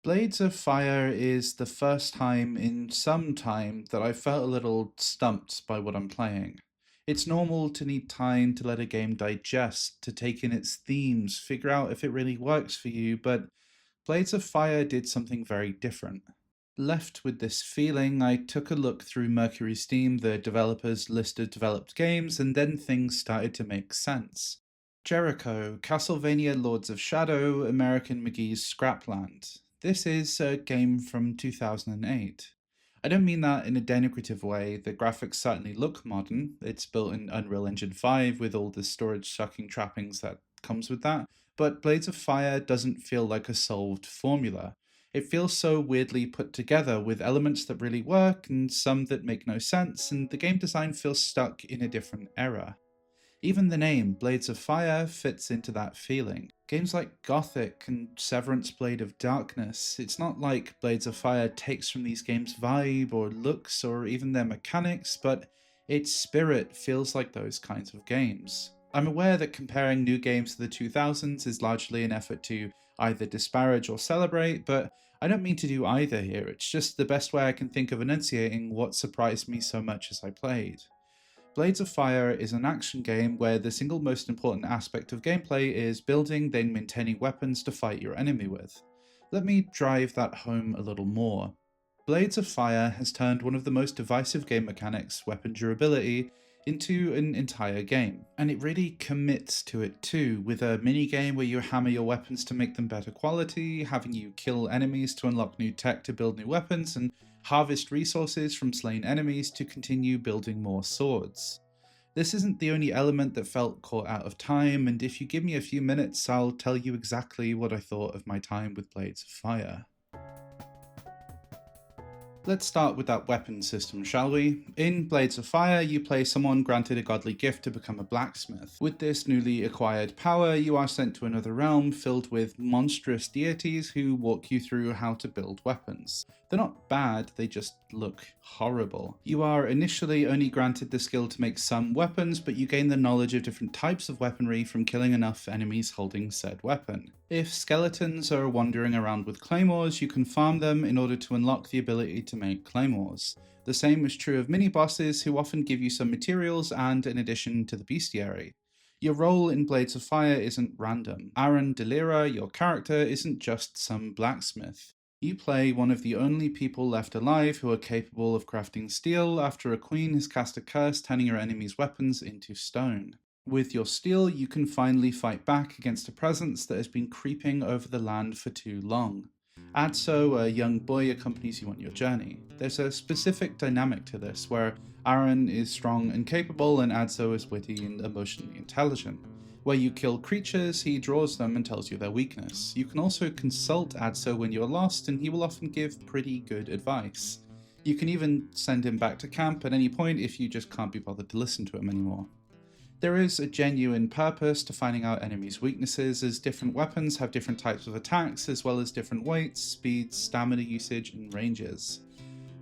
Blades of Fire is the first time in some time that I felt a little stumped by what I'm playing. It's normal to need time to let a game digest, to take in its themes, figure out if it really works for you, but Blades of Fire did something very different. Left with this feeling, I took a look through Mercury Steam, the developer's list of developed games, and then things started to make sense. Jericho, Castlevania Lords of Shadow, American McGhee's Scrapland. This is a game from 2008. I don't mean that in a denigrative way, the graphics certainly look modern. It's built in Unreal Engine 5 with all the storage sucking trappings that comes with that, but Blades of Fire doesn't feel like a solved formula. It feels so weirdly put together with elements that really work and some that make no sense, and the game design feels stuck in a different era. Even the name, Blades of Fire, fits into that feeling. Games like Gothic and Severance Blade of Darkness, it's not like Blades of Fire takes from these games' vibe or looks or even their mechanics, but its spirit feels like those kinds of games. I'm aware that comparing new games to the 2000s is largely an effort to either disparage or celebrate, but I don't mean to do either here, it's just the best way I can think of enunciating what surprised me so much as I played. Blades of Fire is an action game where the single most important aspect of gameplay is building, then maintaining weapons to fight your enemy with. Let me drive that home a little more. Blades of Fire has turned one of the most divisive game mechanics, weapon durability, into an entire game, and it really commits to it too, with a mini game where you hammer your weapons to make them better quality, having you kill enemies to unlock new tech to build new weapons, and harvest resources from slain enemies to continue building more swords. This isn't the only element that felt caught out of time, and if you give me a few minutes, I'll tell you exactly what I thought of my time with Blades of Fire. Let's start with that weapon system, shall we? In Blades of Fire, you play someone granted a godly gift to become a blacksmith. With this newly acquired power, you are sent to another realm filled with monstrous deities who walk you through how to build weapons. They're not bad, they just look horrible. You are initially only granted the skill to make some weapons, but you gain the knowledge of different types of weaponry from killing enough enemies holding said weapon. If skeletons are wandering around with claymores, you can farm them in order to unlock the ability to make claymores. The same is true of mini-bosses who often give you some materials and an addition to the bestiary. Your role in Blades of Fire isn't random. Aaron Delira, your character, isn't just some blacksmith. You play one of the only people left alive who are capable of crafting steel after a queen has cast a curse turning your enemies' weapons into stone. With your steel, you can finally fight back against a presence that has been creeping over the land for too long. Adso, a young boy, accompanies you on your journey. There's a specific dynamic to this, where Aaron is strong and capable and Adso is witty and emotionally intelligent. Where you kill creatures, he draws them and tells you their weakness. You can also consult Adso when you're lost, and he will often give pretty good advice. You can even send him back to camp at any point if you just can't be bothered to listen to him anymore. There is a genuine purpose to finding out enemies' weaknesses, as different weapons have different types of attacks, as well as different weights, speeds, stamina usage, and ranges.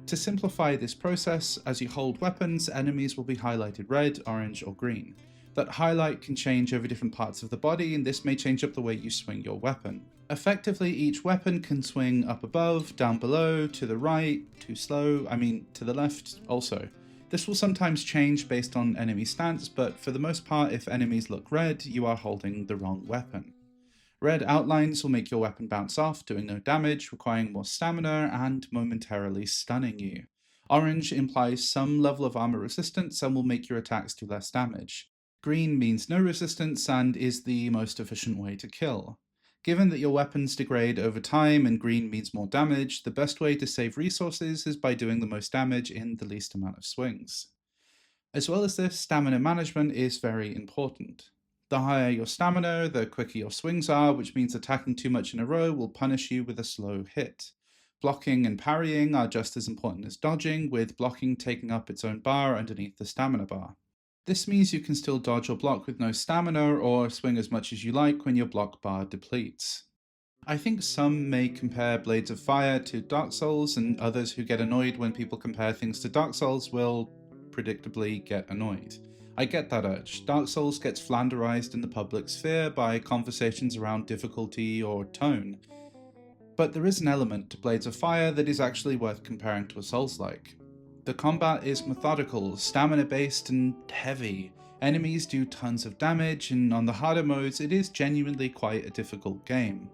To simplify this process, as you hold weapons, enemies will be highlighted red, orange, or green. That highlight can change over different parts of the body, and this may change up the way you swing your weapon. Effectively, each weapon can swing up above, down below, to the right, to the left also. This will sometimes change based on enemy stance, but for the most part, if enemies look red, you are holding the wrong weapon. Red outlines will make your weapon bounce off, doing no damage, requiring more stamina, and momentarily stunning you. Orange implies some level of armor resistance and will make your attacks do less damage. Green means no resistance and is the most efficient way to kill. Given that your weapons degrade over time and green means more damage, the best way to save resources is by doing the most damage in the least amount of swings. As well as this, stamina management is very important. The higher your stamina, the quicker your swings are, which means attacking too much in a row will punish you with a slow hit. Blocking and parrying are just as important as dodging, with blocking taking up its own bar underneath the stamina bar. This means you can still dodge or block with no stamina, or swing as much as you like when your block bar depletes. I think some may compare Blades of Fire to Dark Souls, and others who get annoyed when people compare things to Dark Souls will predictably get annoyed. I get that urge. Dark Souls gets flanderized in the public sphere by conversations around difficulty or tone. But there is an element to Blades of Fire that is actually worth comparing to a Souls-like. The combat is methodical, stamina-based, and heavy. Enemies do tons of damage, and on the harder modes it is genuinely quite a difficult game.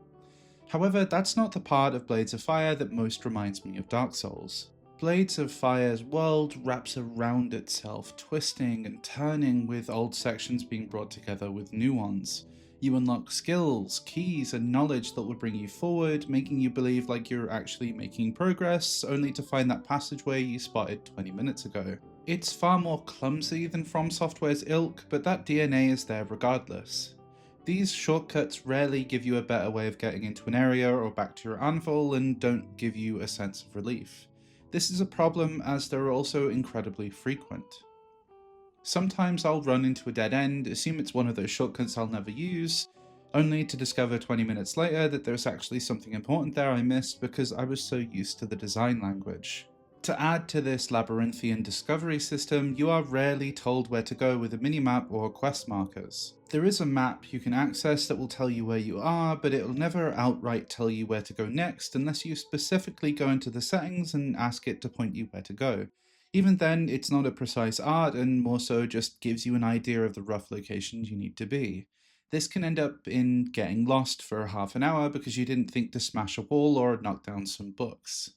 However, that's not the part of Blades of Fire that most reminds me of Dark Souls. Blades of Fire's world wraps around itself, twisting and turning, with old sections being brought together with new ones. You unlock skills, keys, and knowledge that will bring you forward, making you believe like you're actually making progress, only to find that passageway you spotted 20 minutes ago. It's far more clumsy than From Software's ilk, but that DNA is there regardless. These shortcuts rarely give you a better way of getting into an area or back to your anvil, and don't give you a sense of relief. This is a problem as they're also incredibly frequent. Sometimes I'll run into a dead end, assume it's one of those shortcuts I'll never use, only to discover 20 minutes later that there's actually something important there I missed because I was so used to the design language. To add to this labyrinthian discovery system, you are rarely told where to go with a minimap or quest markers. There is a map you can access that will tell you where you are, but it'll never outright tell you where to go next unless you specifically go into the settings and ask it to point you where to go. Even then, it's not a precise art and more so just gives you an idea of the rough locations you need to be. This can end up in getting lost for half an hour because you didn't think to smash a wall or knock down some books.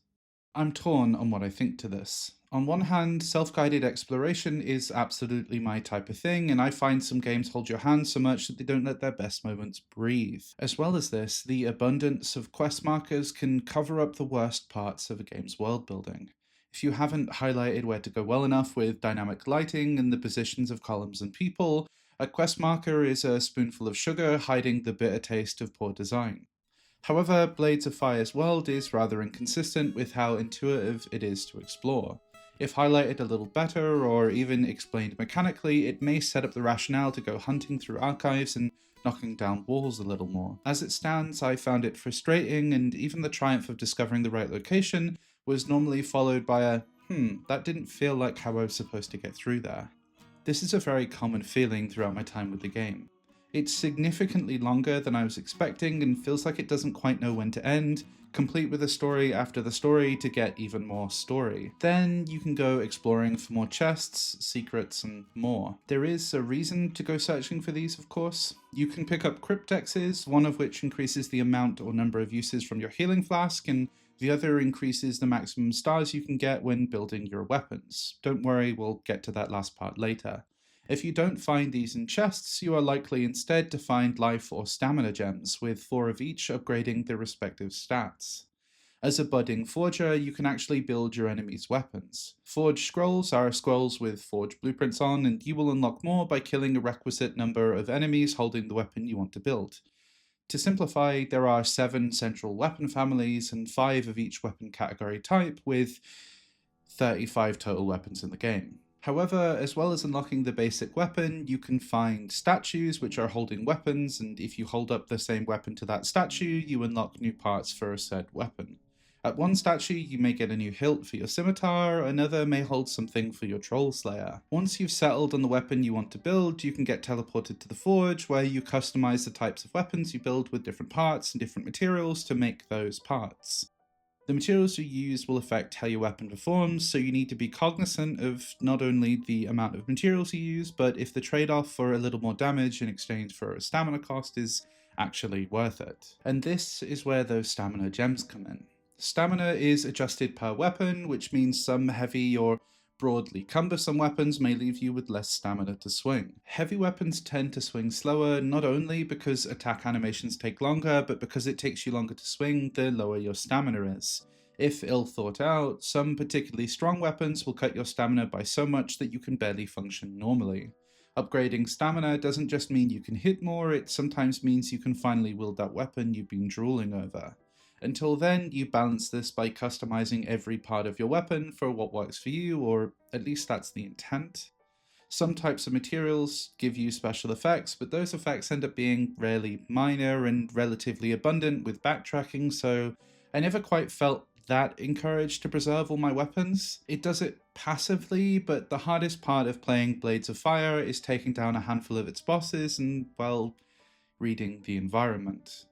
I'm torn on what I think to this. On one hand, self-guided exploration is absolutely my type of thing, and I find some games hold your hand so much that they don't let their best moments breathe. As well as this, the abundance of quest markers can cover up the worst parts of a game's world building. If you haven't highlighted where to go well enough with dynamic lighting and the positions of columns and people, a quest marker is a spoonful of sugar hiding the bitter taste of poor design. However, Blades of Fire's world is rather inconsistent with how intuitive it is to explore. If highlighted a little better, or even explained mechanically, it may set up the rationale to go hunting through archives and knocking down walls a little more. As it stands, I found it frustrating, and even the triumph of discovering the right location was normally followed by a, that didn't feel like how I was supposed to get through there. This is a very common feeling throughout my time with the game. It's significantly longer than I was expecting and feels like it doesn't quite know when to end, complete with a story after the story to get even more story. Then you can go exploring for more chests, secrets, and more. There is a reason to go searching for these, of course. You can pick up cryptexes, one of which increases the amount or number of uses from your healing flask, and the other increases the maximum stars you can get when building your weapons. Don't worry, we'll get to that last part later. If you don't find these in chests, you are likely instead to find life or stamina gems, with 4 of each upgrading their respective stats. As a budding forger, you can actually build your enemy's weapons. Forge scrolls are scrolls with forge blueprints on, and you will unlock more by killing a requisite number of enemies holding the weapon you want to build. To simplify, there are 7 central weapon families and 5 of each weapon category type, with 35 total weapons in the game. However, as well as unlocking the basic weapon, you can find statues which are holding weapons, and if you hold up the same weapon to that statue, you unlock new parts for said weapon. At one statue, you may get a new hilt for your scimitar, another may hold something for your troll slayer. Once you've settled on the weapon you want to build, you can get teleported to the forge, where you customize the types of weapons you build with different parts and different materials to make those parts. The materials you use will affect how your weapon performs, so you need to be cognizant of not only the amount of materials you use, but if the trade-off for a little more damage in exchange for a stamina cost is actually worth it. And this is where those stamina gems come in. Stamina is adjusted per weapon, which means some heavy or broadly cumbersome weapons may leave you with less stamina to swing. Heavy weapons tend to swing slower, not only because attack animations take longer, but because it takes you longer to swing, the lower your stamina is. If ill thought out, some particularly strong weapons will cut your stamina by so much that you can barely function normally. Upgrading stamina doesn't just mean you can hit more, it sometimes means you can finally wield that weapon you've been drooling over. Until then, you balance this by customizing every part of your weapon for what works for you, or at least that's the intent. Some types of materials give you special effects, but those effects end up being rarely minor and relatively abundant with backtracking, so I never quite felt that encouraged to preserve all my weapons. It does it passively, but the hardest part of playing Blades of Fire is taking down a handful of its bosses and, well, reading the environment.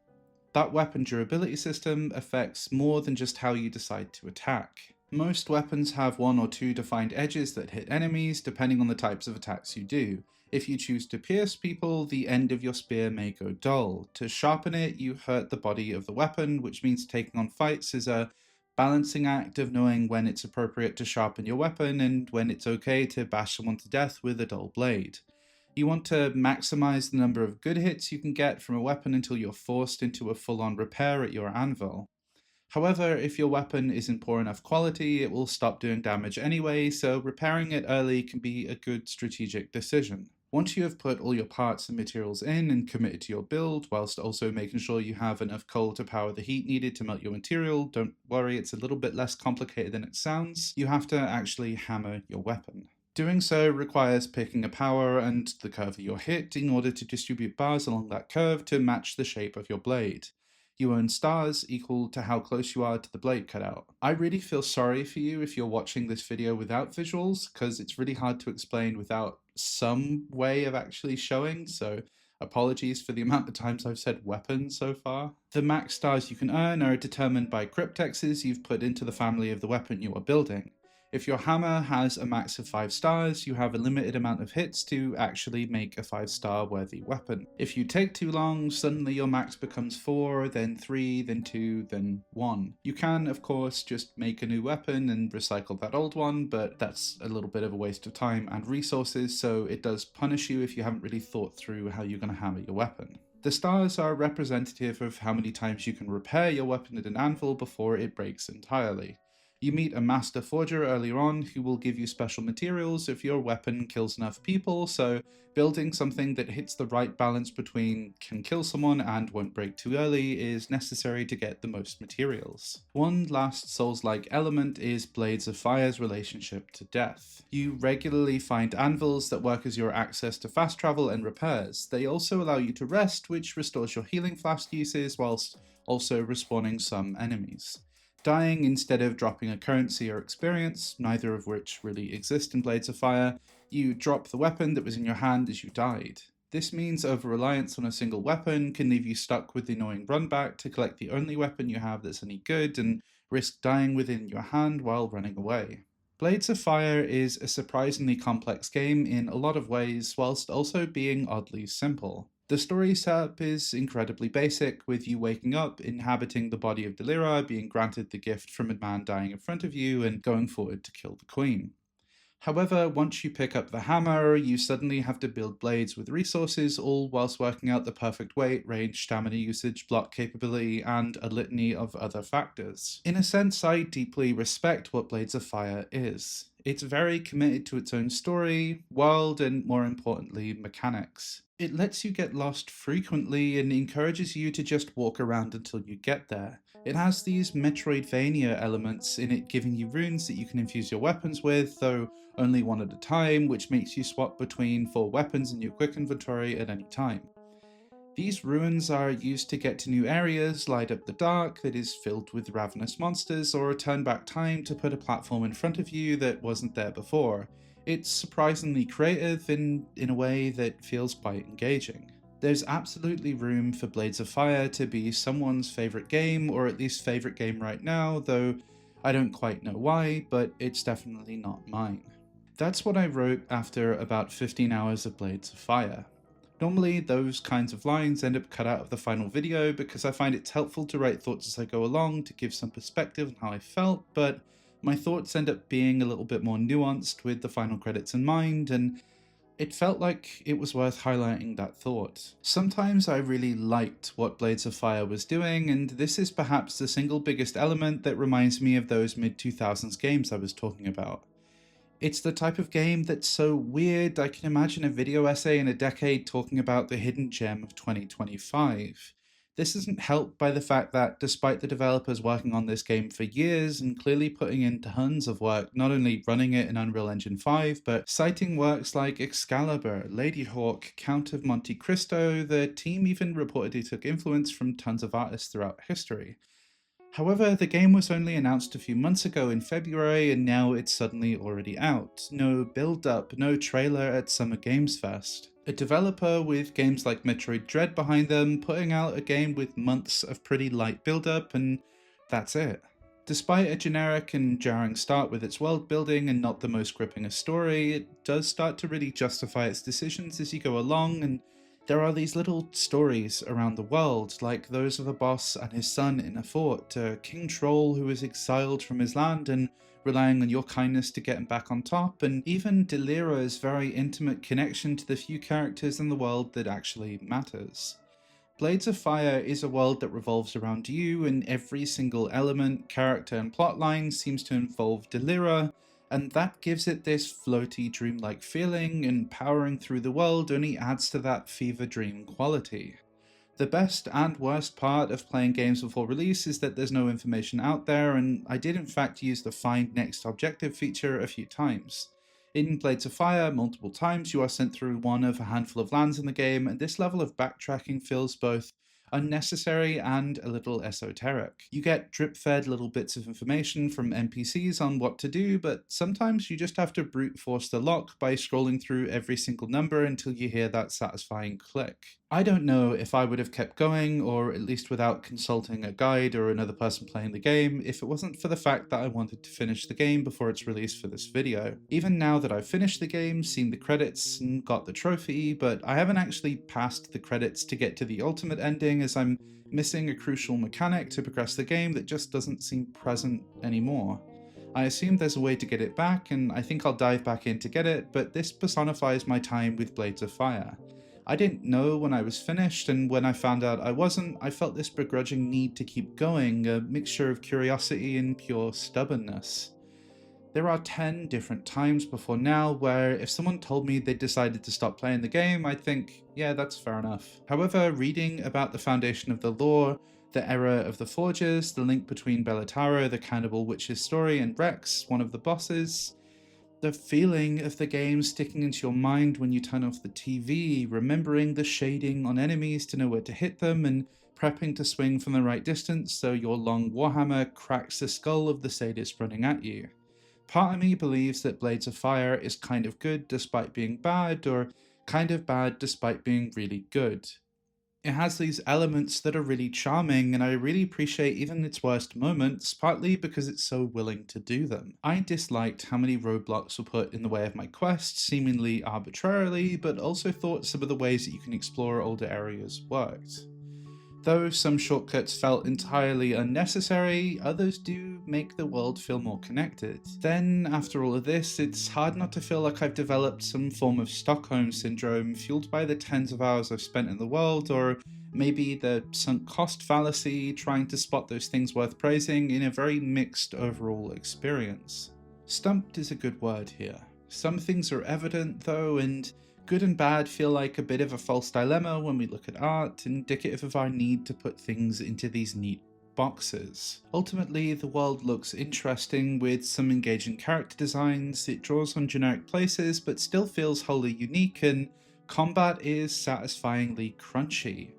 That weapon durability system affects more than just how you decide to attack. Most weapons have one or two defined edges that hit enemies, depending on the types of attacks you do. If you choose to pierce people, the end of your spear may go dull. To sharpen it, you hurt the body of the weapon, which means taking on fights is a balancing act of knowing when it's appropriate to sharpen your weapon and when it's okay to bash someone to death with a dull blade. You want to maximize the number of good hits you can get from a weapon until you're forced into a full-on repair at your anvil. However, if your weapon isn't poor enough quality, it will stop doing damage anyway, so repairing it early can be a good strategic decision. Once you have put all your parts and materials in and committed to your build, whilst also making sure you have enough coal to power the heat needed to melt your material, don't worry, it's a little bit less complicated than it sounds, you have to actually hammer your weapon. Doing so requires picking a power and the curve of your hit in order to distribute bars along that curve to match the shape of your blade. You earn stars equal to how close you are to the blade cutout. I really feel sorry for you if you're watching this video without visuals, because it's really hard to explain without some way of actually showing, so apologies for the amount of times I've said weapon so far. The max stars you can earn are determined by cryptexes you've put into the family of the weapon you are building. If your hammer has a max of 5 stars, you have a limited amount of hits to actually make a 5-star worthy weapon. If you take too long, suddenly your max becomes 4, then 3, then 2, then 1. You can, of course, just make a new weapon and recycle that old one, but that's a little bit of a waste of time and resources, so it does punish you if you haven't really thought through how you're going to hammer your weapon. The stars are representative of how many times you can repair your weapon at an anvil before it breaks entirely. You meet a master forger earlier on who will give you special materials if your weapon kills enough people, so building something that hits the right balance between can kill someone and won't break too early is necessary to get the most materials. One last Souls-like element is Blades of Fire's relationship to death. You regularly find anvils that work as your access to fast travel and repairs. They also allow you to rest, which restores your healing flask uses whilst also respawning some enemies. Dying instead of dropping a currency or experience, neither of which really exist in Blades of Fire, you drop the weapon that was in your hand as you died. This means over-reliance on a single weapon can leave you stuck with the annoying run back to collect the only weapon you have that's any good and risk dying within your hand while running away. Blades of Fire is a surprisingly complex game in a lot of ways, whilst also being oddly simple. The story setup is incredibly basic, with you waking up, inhabiting the body of Delira, being granted the gift from a man dying in front of you, and going forward to kill the queen. However, once you pick up the hammer, you suddenly have to build blades with resources, all whilst working out the perfect weight, range, stamina usage, block capability, and a litany of other factors. In a sense, I deeply respect what Blades of Fire is. It's very committed to its own story, world, and more importantly, mechanics. It lets you get lost frequently and encourages you to just walk around until you get there. It has these Metroidvania elements in it, giving you runes that you can infuse your weapons with, though only one at a time, which makes you swap between 4 weapons in your quick inventory at any time. These runes are used to get to new areas, light up the dark that is filled with ravenous monsters, or turn back time to put a platform in front of you that wasn't there before. It's surprisingly creative in a way that feels quite engaging. There's absolutely room for Blades of Fire to be someone's favourite game, or at least favourite game right now, though I don't quite know why, but it's definitely not mine. That's what I wrote after about 15 hours of Blades of Fire. Normally those kinds of lines end up cut out of the final video because I find it's helpful to write thoughts as I go along to give some perspective on how I felt, but my thoughts end up being a little bit more nuanced with the final credits in mind, and it felt like it was worth highlighting that thought. Sometimes I really liked what Blades of Fire was doing, and this is perhaps the single biggest element that reminds me of those mid-2000s games I was talking about. It's the type of game that's so weird I can imagine a video essay in a decade talking about the hidden gem of 2025. This isn't helped by the fact that, despite the developers working on this game for years and clearly putting in tons of work, not only running it in Unreal Engine 5, but citing works like Excalibur, Ladyhawke, Count of Monte Cristo, the team even reportedly took influence from tons of artists throughout history. However, the game was only announced a few months ago in February, and now it's suddenly already out. No build-up, no trailer at Summer Games Fest. A developer with games like Metroid Dread behind them, putting out a game with months of pretty light build-up, and that's it. Despite a generic and jarring start with its world building and not the most gripping a story, it does start to really justify its decisions as you go along, and there are these little stories around the world, like those of a boss and his son in a fort, a king troll who is exiled from his land and relying on your kindness to get him back on top, and even Delira's very intimate connection to the few characters in the world that actually matters. Blades of Fire is a world that revolves around you, and every single element, character, and plotline seems to involve Delira, and that gives it this floaty, dreamlike feeling, and powering through the world only adds to that fever dream quality. The best and worst part of playing games before release is that there's no information out there, and I did in fact use the Find Next Objective feature a few times. In Blades of Fire, multiple times you are sent through one of a handful of lands in the game, and this level of backtracking feels both unnecessary and a little esoteric. You get drip-fed little bits of information from NPCs on what to do, but sometimes you just have to brute force the lock by scrolling through every single number until you hear that satisfying click. I don't know if I would have kept going, or at least without consulting a guide or another person playing the game, if it wasn't for the fact that I wanted to finish the game before its release for this video. Even now that I've finished the game, seen the credits, and got the trophy, but I haven't actually passed the credits to get to the ultimate ending, as I'm missing a crucial mechanic to progress the game that just doesn't seem present anymore. I assume there's a way to get it back, and I think I'll dive back in to get it, but this personifies my time with Blades of Fire. I didn't know when I was finished, and when I found out I wasn't, I felt this begrudging need to keep going, a mixture of curiosity and pure stubbornness. There are 10 different times before now where if someone told me they decided to stop playing the game, I'd think, yeah, that's fair enough. However, reading about the foundation of the lore, the era of the Forges, the link between Bellataro, the cannibal witch's story, and Rex, one of the bosses, the feeling of the game sticking into your mind when you turn off the TV, remembering the shading on enemies to know where to hit them, and prepping to swing from the right distance so your long warhammer cracks the skull of the sadist running at you. Part of me believes that Blades of Fire is kind of good despite being bad, or kind of bad despite being really good. It has these elements that are really charming, and I really appreciate even its worst moments, partly because it's so willing to do them. I disliked how many roadblocks were put in the way of my quest, seemingly arbitrarily, but also thought some of the ways that you can explore older areas worked. Though some shortcuts felt entirely unnecessary, others do make the world feel more connected. Then, after all of this, it's hard not to feel like I've developed some form of Stockholm syndrome fueled by the tens of hours I've spent in the world, or maybe the sunk cost fallacy, trying to spot those things worth praising in a very mixed overall experience. Stumped is a good word here. Some things are evident though, and good and bad feel like a bit of a false dilemma when we look at art, indicative of our need to put things into these neat boxes. Ultimately, the world looks interesting with some engaging character designs, it draws on generic places but still feels wholly unique, and combat is satisfyingly crunchy.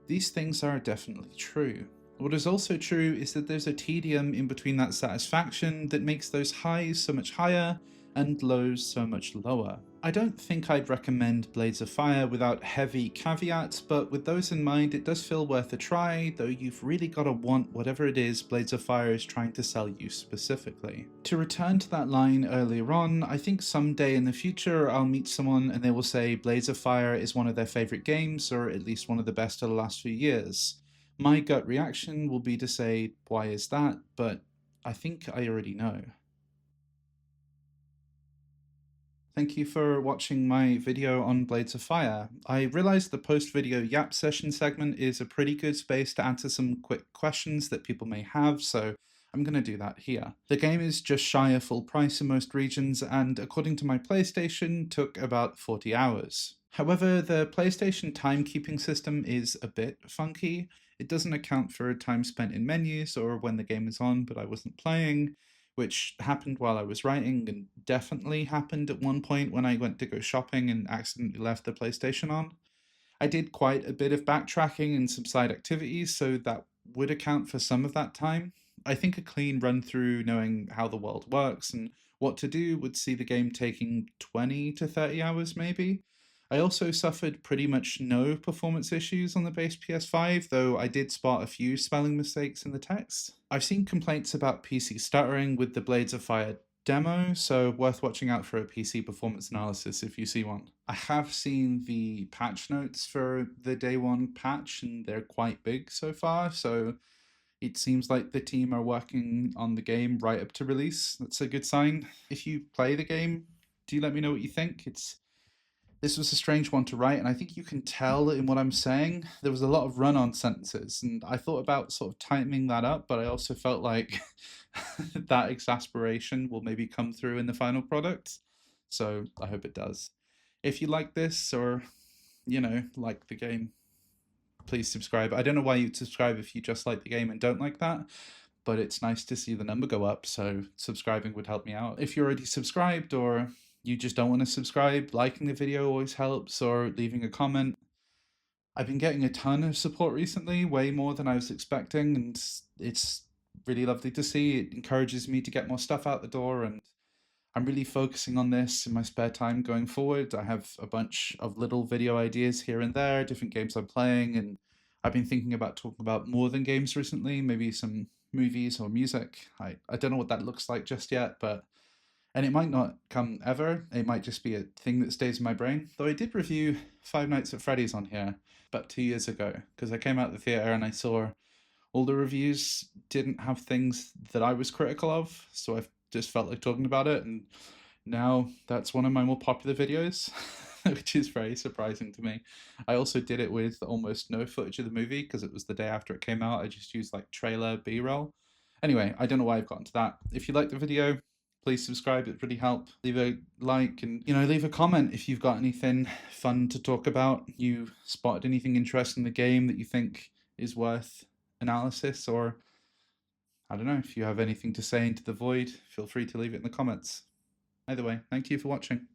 These things are definitely true. What is also true is that there's a tedium in between that satisfaction that makes those highs so much higher and lows so much lower. I don't think I'd recommend Blades of Fire without heavy caveats, but with those in mind it does feel worth a try, though you've really got to want whatever it is Blades of Fire is trying to sell you specifically. To return to that line earlier on, I think someday in the future I'll meet someone and they will say Blades of Fire is one of their favourite games, or at least one of the best of the last few years. My gut reaction will be to say, why is that? But I think I already know. Thank you for watching my video on Blades of Fire. I realized the post-video yap session segment is a pretty good space to answer some quick questions that people may have, so I'm going to do that here. The game is just shy of full price in most regions, and according to my PlayStation, took about 40 hours. However, the PlayStation timekeeping system is a bit funky. It doesn't account for time spent in menus or when the game is on but I wasn't playing, which happened while I was writing and definitely happened at one point when I went to go shopping and accidentally left the PlayStation on. I did quite a bit of backtracking and some side activities, so that would account for some of that time. I think a clean run through knowing how the world works and what to do would see the game taking 20 to 30 hours maybe. I also suffered pretty much no performance issues on the base PS5, though I did spot a few spelling mistakes in the text. I've seen complaints about PC stuttering with the Blades of Fire demo, so worth watching out for a PC performance analysis if you see one. I have seen the patch notes for the day one patch, and they're quite big so far, so it seems like the team are working on the game right up to release. That's a good sign. If you play the game, do let me know what you think. This was a strange one to write, and I think you can tell in what I'm saying. There was a lot of run-on sentences, and I thought about sort of tightening that up, but I also felt like that exasperation will maybe come through in the final product. So I hope it does. If you like this, or like the game, please subscribe. I don't know why you'd subscribe if you just like the game and don't like that, but it's nice to see the number go up, so subscribing would help me out. If you're already subscribed or you just don't want to subscribe, liking the video always helps, or leaving a comment. I've been getting a ton of support recently, way more than I was expecting, and it's really lovely to see. It encourages me to get more stuff out the door, and I'm really focusing on this in my spare time going forward. I have a bunch of little video ideas here and there, different games I'm playing, and I've been thinking about talking about more than games recently, maybe some movies or music. I don't know what that looks like just yet, and it might not come ever. It might just be a thing that stays in my brain. Though I did review Five Nights at Freddy's on here about 2 years ago, because I came out of the theater and I saw all the reviews didn't have things that I was critical of, so I just felt like talking about it, and now that's one of my more popular videos, which is very surprising to me. I also did it with almost no footage of the movie because it was the day after it came out. I just used like trailer B-roll. Anyway, I don't know why I've gotten to that. If you like the video, please subscribe, it really help. Leave a like, and leave a comment if you've got anything fun to talk about. You spotted anything interesting in the game that you think is worth analysis, or I don't know, if you have anything to say into the void, feel free to leave it in the comments. Either way, thank you for watching.